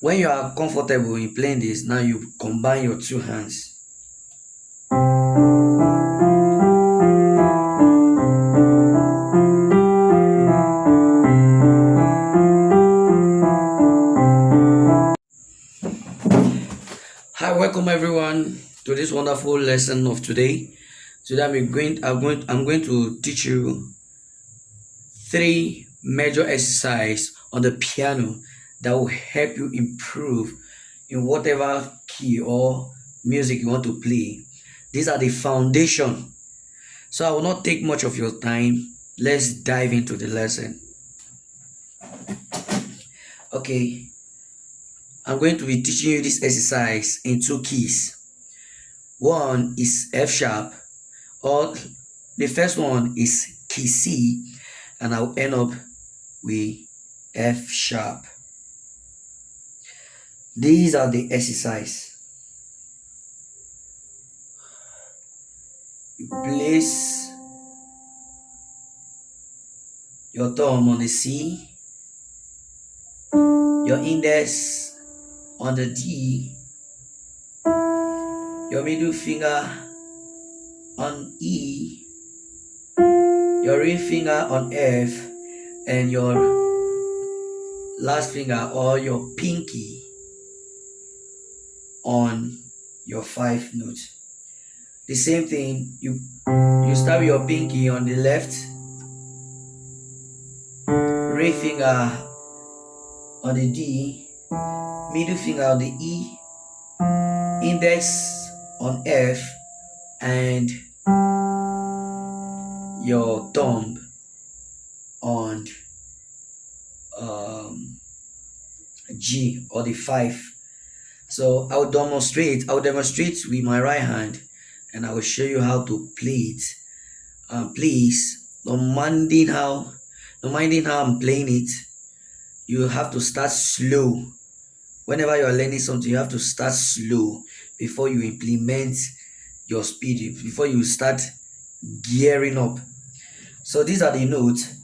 When you are comfortable in playing this, now you combine your two hands. Hi, welcome everyone to this wonderful lesson of today. Today I'm going to teach you three major exercises on the piano that will help you improve in whatever key or music you want to play. These are the foundation. So I will not take much of your time. Let's dive into the lesson. Okay, I'm going to be teaching you this exercise in two keys. One is F sharp, or the first one is key C, and I'll end up with F sharp. These are the exercise. You place your thumb on the C, your index on the D, your middle finger on E, your ring finger on F, and your last finger or your pinky on your 5 notes. The same thing, you start with your pinky on the left, ring finger on the D, middle finger on the E, index on F, and your thumb on G, or the 5. So I'll demonstrate with my right hand, and I will show you how to play it. Please, no minding how I'm playing it, you have to start slow. Whenever you are learning something, you have to start slow before you implement your speed, before you start gearing up. So these are the notes.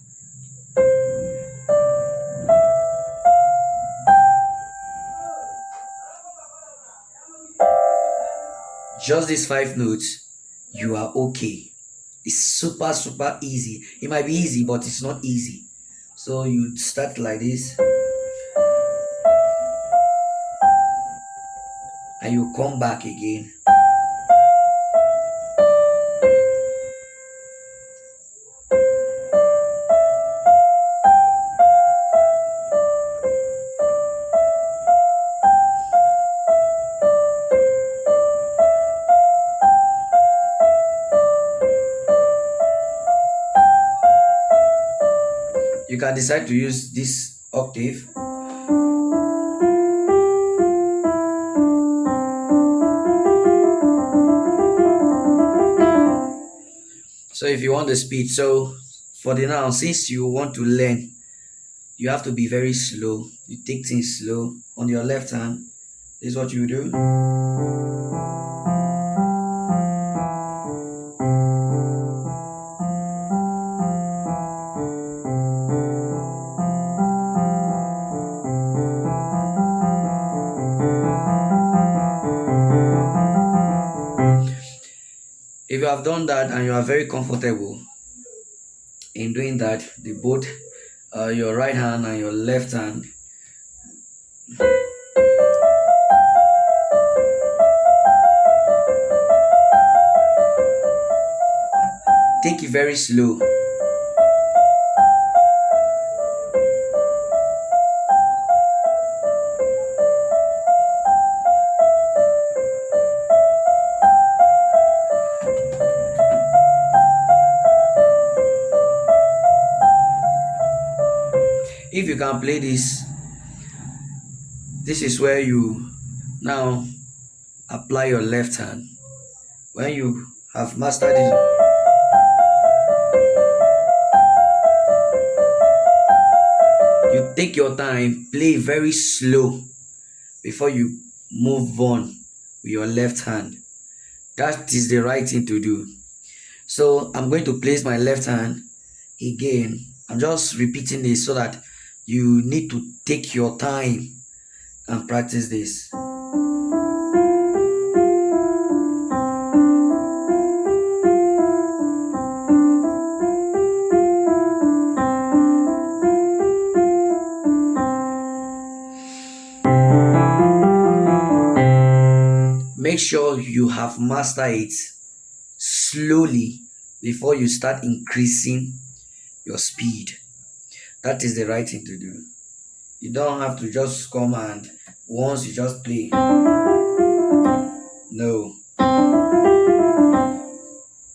Just these 5 notes, you are okay. It's super easy. It might be easy, but it's not easy. So you start like this, and you come back again. You can decide to use this octave. So if you want the speed, so for the now, since you want to learn, you have to be very slow. You take things slow. On your left hand, this is what you do. If you have done that and you are very comfortable in doing that, both your right hand and your left hand, take it very slow. If you can play this is where you now apply your left hand. When you have mastered it, you take your time, play very slow before you move on with your left hand. That is the right thing to do. So I'm going to place my left hand again. I'm just repeating this so that you need to take your time and practice this. Make sure you have mastered it slowly before you start increasing your speed. That is the right thing to do. You don't have to just come and once you just play. No.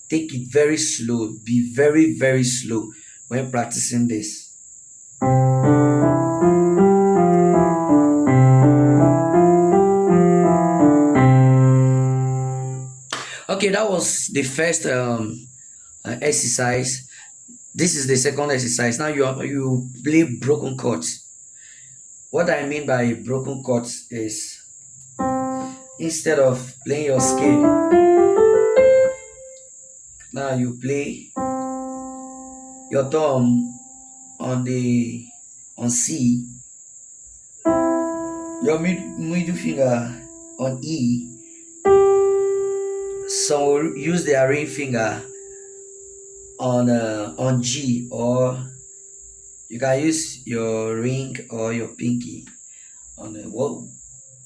Take it very slow. Be very, very slow when practicing this. Okay, that was the first exercise. This is the second exercise. Now you play broken chords. What I mean by broken chords is instead of playing your scale, now you play your thumb on C, your middle finger on E. So use the ring finger on G, or you can use your ring or your pinky on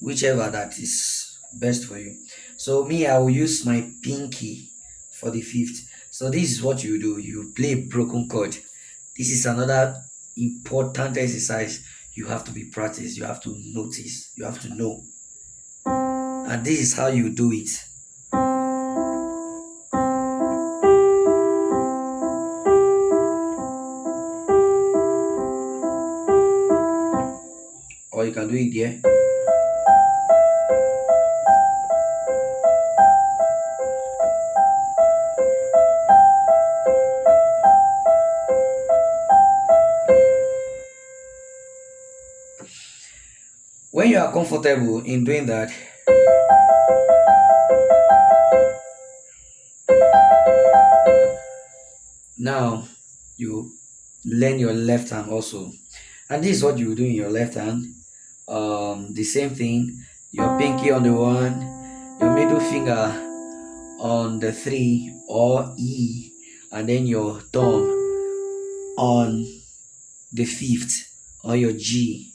whichever that is best for you. So me, I will use my pinky for the fifth. So this is what you do. You play broken chord. This is another important exercise. You have to be practiced. You have to notice. You have to know. And this is how you do it. Or you can do it there. When you are comfortable in doing that, now you learn your left hand also, and this is what you do in your left hand. The same thing, your pinky on the one, your middle finger on the 3 or E, and then your thumb on the 5th or your G.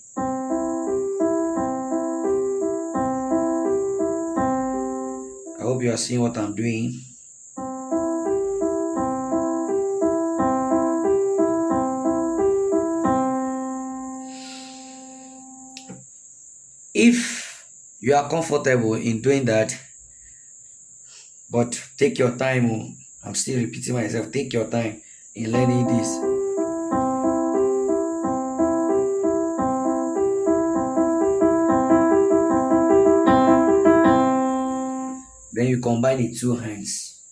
I hope you are seeing what I'm doing. If you are comfortable in doing that, but take your time. I'm still repeating myself. Take your time in learning this. Then you combine the two hands.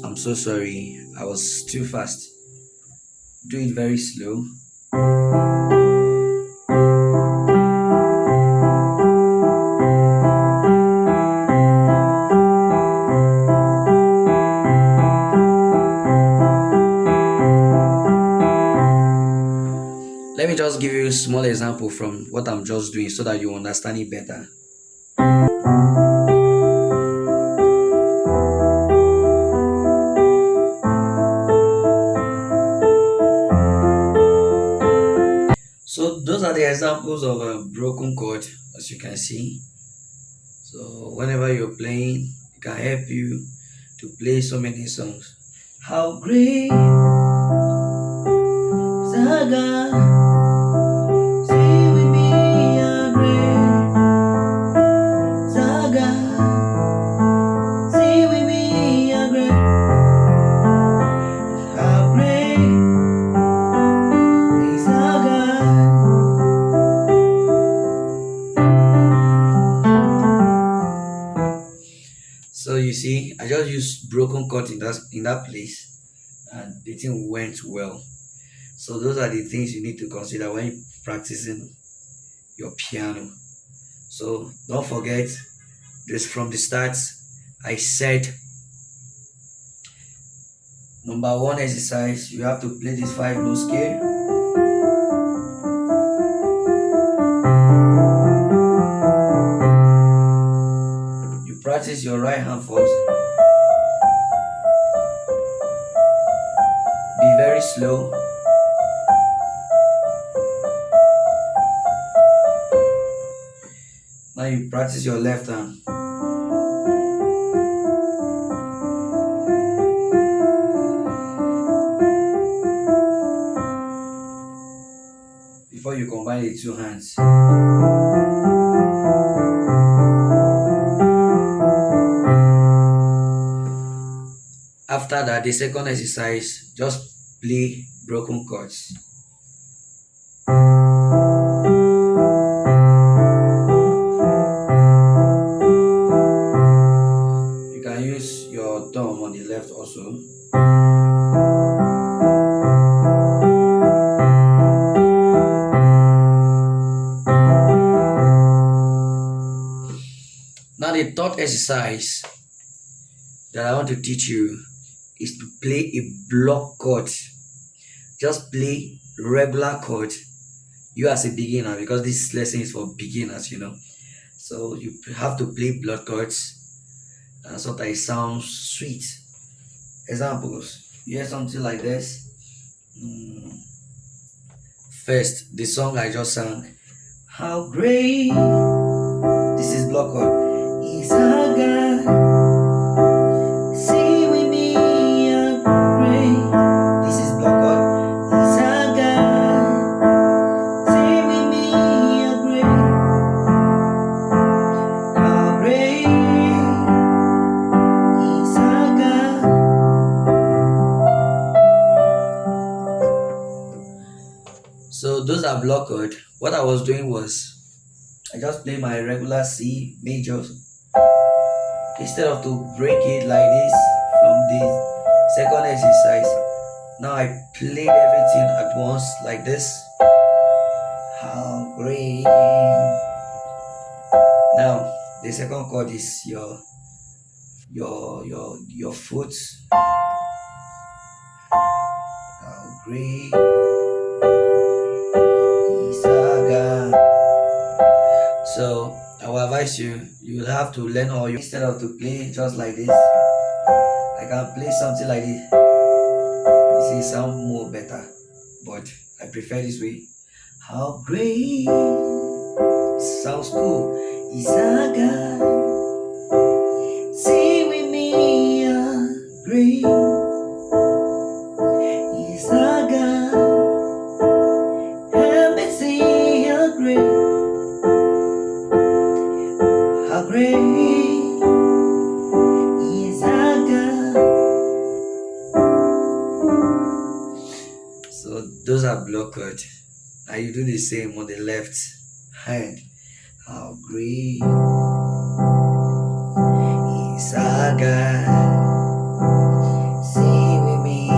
I'm so sorry. I was too fast. Do it very slow. Let me just give you a small example from what I'm just doing so that you understand it better. So those are the examples of a broken chord, as you can see. So whenever you're playing, it can help you to play so many songs. How great is our God? Sing with me, how great is our God? Sing with me, how great, how great is our God? So you see, I just used broken chord in that place, and the thing went well. So those are the things you need to consider when practicing your piano. So don't forget this from the start. I said Number one exercise, you have to play this 5 note scale. You practice your right hand first. Be very slow. Now you practice your left hand. Before you combine the two hands. After that, the second exercise, just play broken chords. You can use your thumb on the left also. Now the third exercise that I want to teach you is to play a block chord. Just play regular chord. You as a beginner, because this lesson is for beginners, So you have to play block chords so that it sounds sweet. Examples. You hear something like this. First, the song I just sang. How great. This is block chord. Is our God. Sing with me, how great. This is block chord. Is our God. Sing with me, how great. How great is our God. So those are block chord. What I was doing was I just play my regular C major. Instead of to break it like this from the second exercise, now I played everything at once like this. How great. Now the second chord is your foot. How great is our God. So I will advise you, will have to learn all you, instead of to play just like this, I can play something like this. This will sound more better, but I prefer this way. How great sounds cool is our God. Sing with me, how great is our God. Help me sing, how great. How great is our God. So those are block chord. Now you do the same on the left hand. How great is our God. Sing with me,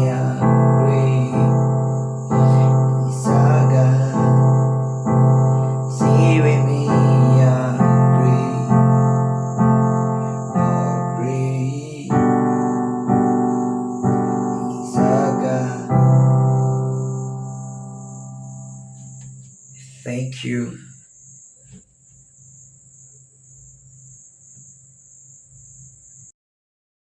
how great is our God. Sing with me, how great is our God. Thank you.